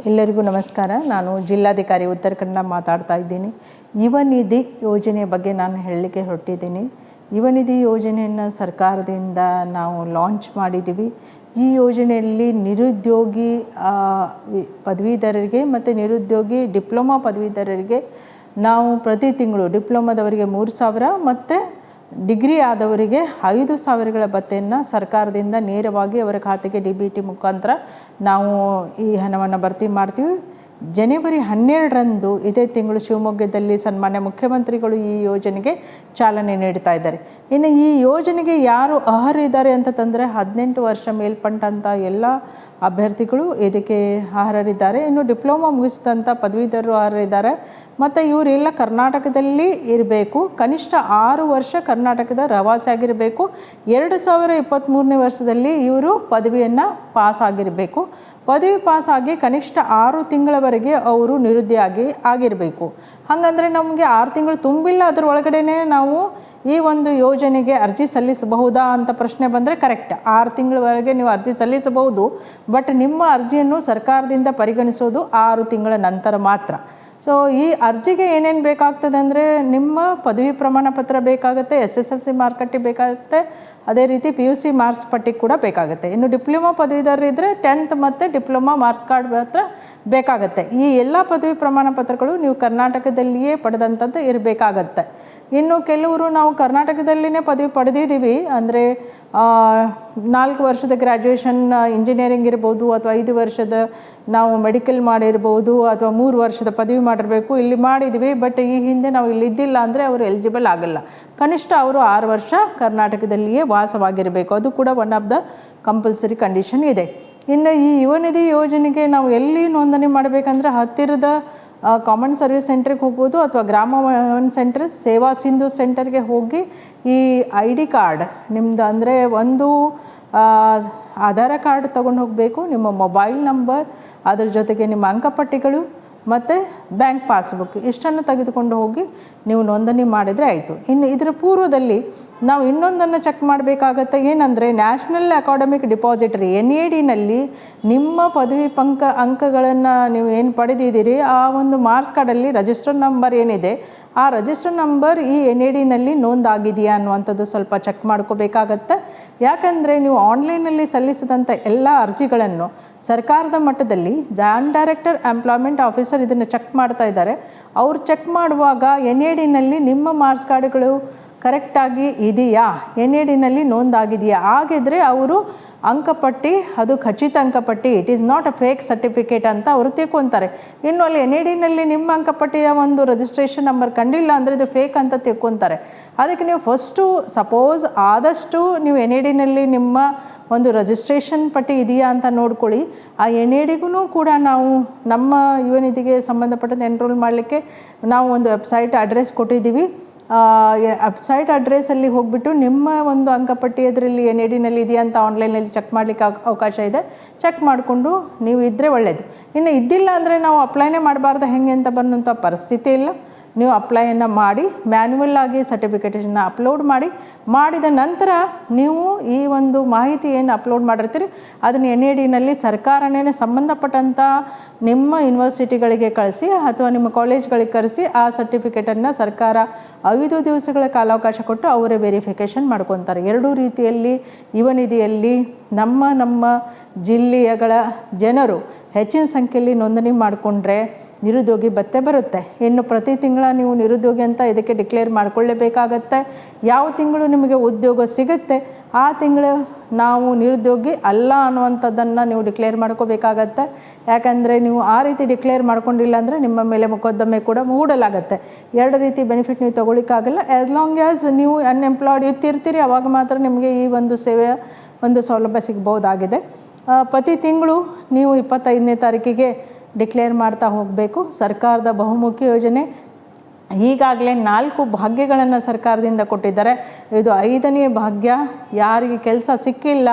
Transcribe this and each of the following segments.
ಎಲ್ಲರಿಗೂ ನಮಸ್ಕಾರ. ನಾನು ಜಿಲ್ಲಾಧಿಕಾರಿ ಉತ್ತರ ಕನ್ನಡ ಮಾತಾಡ್ತಾ ಇದ್ದೀನಿ. ಯುವ ನಿಧಿ ಯೋಜನೆಯ ಬಗ್ಗೆ ನಾನು ಹೇಳಲಿಕ್ಕೆ ಹೊರಟಿದ್ದೀನಿ. ಯುವ ನಿಧಿ ಯೋಜನೆಯನ್ನು ಸರ್ಕಾರದಿಂದ ನಾವು ಲಾಂಚ್ ಮಾಡಿದ್ದೀವಿ. ಈ ಯೋಜನೆಯಲ್ಲಿ ನಿರುದ್ಯೋಗಿ ಪದವೀಧರರಿಗೆ ಮತ್ತು ನಿರುದ್ಯೋಗಿ ಡಿಪ್ಲೊಮಾ ಪದವೀಧರರಿಗೆ ನಾವು ಪ್ರತಿ ತಿಂಗಳು ಡಿಪ್ಲೊಮಾದವರಿಗೆ 3,000 ಮತ್ತು ಡಿಗ್ರಿ ಆದವರಿಗೆ 5,000ಗಳ ಭತ್ಯೆಯನ್ನು ಸರ್ಕಾರದಿಂದ ನೇರವಾಗಿ ಅವರ ಖಾತೆಗೆ DBT ಮುಖಾಂತರ ನಾವು ಈ ಹಣವನ್ನು ಭರ್ತಿ ಮಾಡ್ತೀವಿ. ಜನವರಿ 12ರಂದು ಇದೇ ತಿಂಗಳು ಶಿವಮೊಗ್ಗದಲ್ಲಿ ಸನ್ಮಾನ್ಯ ಮುಖ್ಯಮಂತ್ರಿಗಳು ಈ ಯೋಜನೆಗೆ ಚಾಲನೆ ನೀಡ್ತಾ ಇದ್ದಾರೆ. ಇನ್ನು ಈ ಯೋಜನೆಗೆ ಯಾರು ಅರ್ಹರಿದ್ದಾರೆ ಅಂತಂದರೆ 18 ವರ್ಷ ಮೇಲ್ಪಟ್ಟಂಥ ಎಲ್ಲ ಅಭ್ಯರ್ಥಿಗಳು ಇದಕ್ಕೆ ಅರ್ಹರಿದ್ದಾರೆ. ಇನ್ನು ಡಿಪ್ಲೊಮಾ ಮುಗಿಸಿದಂಥ ಪದವೀಧರರು ಅರ್ಹರಿದ್ದಾರೆ ಮತ್ತು ಇವರೆಲ್ಲ ಕರ್ನಾಟಕದಲ್ಲಿ ಇರಬೇಕು. ಕನಿಷ್ಠ 6 ವರ್ಷ ಕರ್ನಾಟಕದ ಪ್ರವಾಸಿಯಾಗಿರಬೇಕು. 2023ನೇ ವರ್ಷದಲ್ಲಿ ಇವರು ಪದವಿಯನ್ನು ಪಾಸ್ ಆಗಿರಬೇಕು. ಪದವಿ ಪಾಸಾಗಿ ಕನಿಷ್ಠ 6 ತಿಂಗಳವರೆಗೆ ಅವರು ನಿರುದ್ಯೋಗಿ ಆಗಿರಬೇಕು. ಹಾಗಂದರೆ ನಮಗೆ 6 ತಿಂಗಳು ತುಂಬಿಲ್ಲ, ಅದರ ಒಳಗಡೆ ನಾವು ಈ ಒಂದು ಯೋಜನೆಗೆ ಅರ್ಜಿ ಸಲ್ಲಿಸಬಹುದಾ ಅಂತ ಪ್ರಶ್ನೆ ಬಂದರೆ ಕರೆಕ್ಟ್. 6 ತಿಂಗಳವರೆಗೆ ನೀವು ಅರ್ಜಿ ಸಲ್ಲಿಸಬಹುದು. ಬಟ್ ನಿಮ್ಮ ಅರ್ಜಿಯನ್ನು ಸರ್ಕಾರದಿಂದ ಪರಿಗಣಿಸೋದು 6 ತಿಂಗಳ ನಂತರ ಮಾತ್ರ. ಸೊ ಈ ಅರ್ಜಿಗೆ ಏನೇನು ಬೇಕಾಗ್ತದೆ ಅಂದರೆ ನಿಮ್ಮ ಪದವಿ ಪ್ರಮಾಣ ಪತ್ರ ಬೇಕಾಗುತ್ತೆ, SSLC ಮಾರ್ಕ್ ಬೇಕಾಗುತ್ತೆ, ಅದೇ ರೀತಿ PUC ಮಾರ್ಕ್ಸ್ ಪಟ್ಟಿ ಕೂಡ ಬೇಕಾಗುತ್ತೆ. ಇನ್ನು ಡಿಪ್ಲೊಮಾ ಪದವೀಧರರು ಇದ್ದರೆ 10th ಮತ್ತು ಡಿಪ್ಲೊಮಾ ಮಾರ್ಕ್ಸ್ ಕಾರ್ಡ್ ಮಾತ್ರ ಬೇಕಾಗುತ್ತೆ. ಈ ಎಲ್ಲ ಪದವಿ ಪ್ರಮಾಣ ಪತ್ರಗಳು ನೀವು ಕರ್ನಾಟಕದಲ್ಲಿಯೇ ಪಡೆದಂಥದ್ದು ಇರಬೇಕಾಗತ್ತೆ. ಇನ್ನು ಕೆಲವರು ನಾವು ಕರ್ನಾಟಕದಲ್ಲಿಯೇ ಪದವಿ ಪಡೆದಿದ್ದೀವಿ ಅಂದರೆ 4 ವರ್ಷದ ಗ್ರ್ಯಾಜುಯೇಷನ್ ಇಂಜಿನಿಯರಿಂಗ್ ಇರ್ಬೋದು, ಅಥವಾ 5 ವರ್ಷದ ನಾವು ಮೆಡಿಕಲ್ ಮಾಡಿರ್ಬೋದು, ಅಥವಾ 3 ವರ್ಷದ ಪದವಿ ಮಾಡಿರಬೇಕು, ಇಲ್ಲಿ ಮಾಡಿದ್ವಿ ಬಟ್ ಈ ಹಿಂದೆ ನಾವು ಇಲ್ಲಿ ಇದ್ದಿಲ್ಲ ಅಂದರೆ ಅವರು ಎಲಿಜಿಬಲ್ ಆಗಲ್ಲ. ಕನಿಷ್ಠ ಅವರು 6 ವರ್ಷ ಕರ್ನಾಟಕದಲ್ಲಿಯೇ ವಾಸವಾಗಿರಬೇಕು. ಅದು ಕೂಡ one of the compulsory condition ಇದೆ. ಇನ್ನು ಈ ಯುವ ನಿಧಿ ಯೋಜನೆಗೆ ನಾವು ಎಲ್ಲಿ ನೋಂದಣಿ ಮಾಡಬೇಕಂದ್ರೆ ಹತ್ತಿರದ ಕಾಮನ್ ಸರ್ವಿಸ್ ಸೆಂಟ್ರಿಗೆ ಹೋಗ್ಬೋದು, ಅಥವಾ ಗ್ರಾಮ ಒನ್ ಸೆಂಟರ್, ಸೇವಾ ಸಿಂಧು ಸೆಂಟರ್ಗೆ ಹೋಗಿ ಈ ID ಕಾರ್ಡ್ ನಿಮ್ಮದು ಅಂದರೆ ಒಂದು ಆಧಾರ ಕಾರ್ಡ್ ತೊಗೊಂಡು ಹೋಗಬೇಕು, ನಿಮ್ಮ ಮೊಬೈಲ್ ನಂಬರ್, ಅದ್ರ ಜೊತೆಗೆ ನಿಮ್ಮ ಅಂಕಪಟ್ಟಿಗಳು ಮತ್ತು ಬ್ಯಾಂಕ್ ಪಾಸ್ಬುಕ್ ಇಷ್ಟನ್ನು ತೆಗೆದುಕೊಂಡು ಹೋಗಿ ನೀವು ನೋಂದಣಿ ಮಾಡಿದರೆ ಆಯಿತು. ಇನ್ನು ಇದರ ಪೂರ್ವದಲ್ಲಿ ನಾವು ಇನ್ನೊಂದನ್ನು ಚೆಕ್ ಮಾಡಬೇಕಾಗತ್ತೆ. ಏನಂದರೆ ನ್ಯಾಷನಲ್ ಅಕಾಡೆಮಿಕ್ ಡಿಪಾಸಿಟರಿ NADನಲ್ಲಿ ನಿಮ್ಮ ಪದವಿ ಅಂಕಗಳನ್ನು ನೀವು ಏನು ಪಡೆದಿದ್ದೀರಿ ಆ ಒಂದು ಮಾರ್ಕ್ಸ್ ಕಾರ್ಡಲ್ಲಿ ರಿಜಿಸ್ಟರ್ ನಂಬರ್ ಏನಿದೆ ಆ ರಿಜಿಸ್ಟರ್ ನಂಬರ್ ಈ NADನಲ್ಲಿ ನೋಂದಾಗಿದೆಯಾ ಅನ್ನುವಂಥದ್ದು ಸ್ವಲ್ಪ ಚೆಕ್ ಮಾಡ್ಕೋಬೇಕಾಗತ್ತೆ. ಯಾಕಂದರೆ ನೀವು ಆನ್ಲೈನಲ್ಲಿ ಸಲ್ಲಿಸಿದಂಥ ಎಲ್ಲ ಅರ್ಜಿಗಳನ್ನು ಸರ್ಕಾರದ ಮಟ್ಟದಲ್ಲಿ ಜಾಯಿಂಟ್ ಡೈರೆಕ್ಟರ್ ಎಂಪ್ಲಾಯ್ಮೆಂಟ್ ಆಫೀಸರ್ ಇದನ್ನು ಚೆಕ್ ಮಾಡ್ತಾ ಇದ್ದಾರೆ. ಅವ್ರು ಚೆಕ್ ಮಾಡುವಾಗ NADನಲ್ಲಿ ನಿಮ್ಮ ಮಾರ್ಕ್ಸ್ ಕಾರ್ಡ್ಗಳು ಕರೆಕ್ಟಾಗಿ ಇದೆಯಾ, NADನಲ್ಲಿ ನೋಂದಾಗಿದೆಯಾ, ಆಗಿದ್ದರೆ ಅವರು ಅಂಕಪಟ್ಟಿ ಅದು ಖಚಿತ ಅಂಕಪಟ್ಟಿ, it is not a fake certificate ಅಂತ ಅವರು ತಿಳ್ಕೊತಾರೆ. ಇನ್ನು ಅಲ್ಲಿ NADನಲ್ಲಿ ನಿಮ್ಮ ಅಂಕಪಟ್ಟಿಯ ಒಂದು ರಿಜಿಸ್ಟ್ರೇಷನ್ ನಂಬರ್ ಕಂಡಿಲ್ಲ ಅಂದರೆ ಇದು ಫೇಕ್ ಅಂತ ತಿಳ್ಕೊತಾರೆ. ಅದಕ್ಕೆ ನೀವು ಫಸ್ಟು ಸಪೋಸ್ ಆದಷ್ಟು ನೀವು NADನಲ್ಲಿ ನಿಮ್ಮ ಒಂದು ರಿಜಿಸ್ಟ್ರೇಷನ್ ಪಟ್ಟಿ ಇದೆಯಾ ಅಂತ ನೋಡ್ಕೊಳ್ಳಿ. ಆ NADಗೂ ಕೂಡ ನಾವು ನಮ್ಮ ಯುವ ನಿಧಿಗೆ ಸಂಬಂಧಪಟ್ಟಂತೆ ಎನ್ರೋಲ್ ಮಾಡಲಿಕ್ಕೆ ನಾವು ಒಂದು ವೆಬ್ಸೈಟ್ ಅಡ್ರೆಸ್ ಕೊಟ್ಟಿದ್ದೀವಿ. ವೆಬ್ಸೈಟ್ ಅಡ್ರೆಸ್ಸಲ್ಲಿ ಹೋಗಿಬಿಟ್ಟು ನಿಮ್ಮ ಒಂದು ಅಂಕಪಟ್ಟಿ ಅದರಲ್ಲಿ NADನಲ್ಲಿ ಇದೆಯಾ ಅಂತ ಆನ್ಲೈನಲ್ಲಿ ಚೆಕ್ ಮಾಡಲಿಕ್ಕೆ ಅವಕಾಶ ಇದೆ. ಚೆಕ್ ಮಾಡಿಕೊಂಡು ನೀವು ಇದ್ದರೆ ಒಳ್ಳೆಯದು. ಇನ್ನು ಇದ್ದಿಲ್ಲ ಅಂದರೆ ನಾವು ಅಪ್ಲೈನೇ ಮಾಡಬಾರ್ದು ಹೆಂಗೆ ಅಂತ ಬರುವಂಥ ಪರಿಸ್ಥಿತಿ ಇಲ್ಲ. ನೀವು ಅಪ್ಲೈಯನ್ನು ಮಾಡಿ ಮ್ಯಾನ್ಯುವಲ್ ಆಗಿ ಸರ್ಟಿಫಿಕೇಟನ್ನು ಅಪ್ಲೋಡ್ ಮಾಡಿದ ನಂತರ ನೀವು ಈ ಒಂದು ಮಾಹಿತಿ ಏನು ಅಪ್ಲೋಡ್ ಮಾಡಿರ್ತೀರಿ ಅದನ್ನು NADನಲ್ಲಿ ಸರ್ಕಾರನೇ ಸಂಬಂಧಪಟ್ಟಂಥ ನಿಮ್ಮ ಯೂನಿವರ್ಸಿಟಿಗಳಿಗೆ ಕಳಿಸಿ ಅಥವಾ ನಿಮ್ಮ ಕಾಲೇಜ್ಗಳಿಗೆ ಕರೆಸಿ ಆ ಸರ್ಟಿಫಿಕೇಟನ್ನು ಸರ್ಕಾರ 5 ದಿವಸಗಳ ಕಾಲಾವಕಾಶ ಕೊಟ್ಟು ಅವರೇ ವೆರಿಫಿಕೇಷನ್ ಮಾಡ್ಕೊತಾರೆ. ಎರಡೂ ರೀತಿಯಲ್ಲಿ ಯುವ ನಿಧಿಯಲ್ಲಿ ನಮ್ಮ ಜಿಲ್ಲೆಗಳ ಜನರು ಹೆಚ್ಚಿನ ಸಂಖ್ಯೆಯಲ್ಲಿ ನೋಂದಣಿ ಮಾಡಿಕೊಂಡ್ರೆ ನಿರುದ್ಯೋಗಿ ಭತ್ಯೆ ಬರುತ್ತೆ. ಇನ್ನು ಪ್ರತಿ ತಿಂಗಳ ನೀವು ನಿರುದ್ಯೋಗಿ ಅಂತ ಇದಕ್ಕೆ ಡಿಕ್ಲೇರ್ ಮಾಡಿಕೊಳ್ಳೇಬೇಕಾಗತ್ತೆ. ಯಾವ ತಿಂಗಳು ನಿಮಗೆ ಉದ್ಯೋಗ ಸಿಗುತ್ತೆ ಆ ತಿಂಗಳು ನಾವು ನಿರುದ್ಯೋಗಿ ಅಲ್ಲ ಅನ್ನುವಂಥದ್ದನ್ನು ನೀವು ಡಿಕ್ಲೇರ್ ಮಾಡ್ಕೋಬೇಕಾಗತ್ತೆ. ಯಾಕಂದರೆ ನೀವು ಆ ರೀತಿ ಡಿಕ್ಲೇರ್ ಮಾಡ್ಕೊಂಡಿಲ್ಲ ಅಂದರೆ ನಿಮ್ಮ ಮೇಲೆ ಮೊಕದ್ದಮೆ ಕೂಡ ಹೂಡಲಾಗತ್ತೆ. 2 ರೀತಿ ಬೆನಿಫಿಟ್ ನೀವು ತೊಗೊಳಿಕ್ಕಾಗಲ್ಲ. ಆ್ಯಸ್ ಲಾಂಗ್ ಆ್ಯಸ್ ನೀವು ಅನ್ಎಂಪ್ಲಾಯ್ಡ್ ಇರ್ತೀರಿ ಅವಾಗ ಮಾತ್ರ ನಿಮಗೆ ಈ ಒಂದು ಸೇವೆಯ ಒಂದು ಸೌಲಭ್ಯ ಸಿಗ್ಬೋದಾಗಿದೆ. ಪ್ರತಿ ತಿಂಗಳು ನೀವು 25ನೇ ತಾರೀಕಿಗೆ ಡಿಕ್ಲೇರ್ ಮಾಡ್ತಾ ಹೋಗಬೇಕು. ಸರ್ಕಾರದ ಬಹುಮುಖಿ ಯೋಜನೆ ಈಗಾಗಲೇ 4 ಭಾಗ್ಯಗಳನ್ನು ಸರ್ಕಾರದಿಂದ ಕೊಟ್ಟಿದ್ದಾರೆ. ಇದು 5ನೇ ಭಾಗ್ಯ. ಯಾರಿಗೆ ಕೆಲಸ ಸಿಕ್ಕಿಲ್ಲ,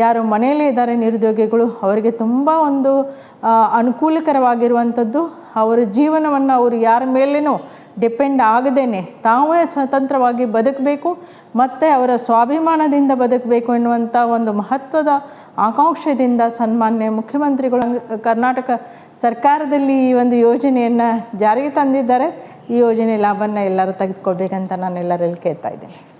ಯಾರು ಮನೆಯಲ್ಲೇ ಇದ್ದಾರೆ ನಿರುದ್ಯೋಗಿಗಳು, ಅವರಿಗೆ ತುಂಬ ಒಂದು ಅನುಕೂಲಕರವಾಗಿರುವಂಥದ್ದು. ಅವರ ಜೀವನವನ್ನು ಅವರು ಯಾರ ಮೇಲೇನೂ ಡಿಪೆಂಡ್ ಆಗದೇನೆ ತಾವೇ ಸ್ವತಂತ್ರವಾಗಿ ಬದುಕಬೇಕು ಮತ್ತು ಅವರ ಸ್ವಾಭಿಮಾನದಿಂದ ಬದುಕಬೇಕು ಎನ್ನುವಂಥ ಒಂದು ಮಹತ್ವದ ಆಕಾಂಕ್ಷೆಯಿಂದ ಸನ್ಮಾನ್ಯ ಮುಖ್ಯಮಂತ್ರಿಗಳು ಕರ್ನಾಟಕ ಸರ್ಕಾರದಲ್ಲಿ ಈ ಒಂದು ಯೋಜನೆಯನ್ನು ಜಾರಿಗೆ ತಂದಿದ್ದಾರೆ. ಈ ಯೋಜನೆ ಲಾಭವನ್ನು ಎಲ್ಲರೂ ತೆಗೆದುಕೊಳ್ಬೇಕಂತ ನಾನು ಎಲ್ಲರಲ್ಲಿ ಕೇಳ್ತಾ ಇದ್ದೇನೆ.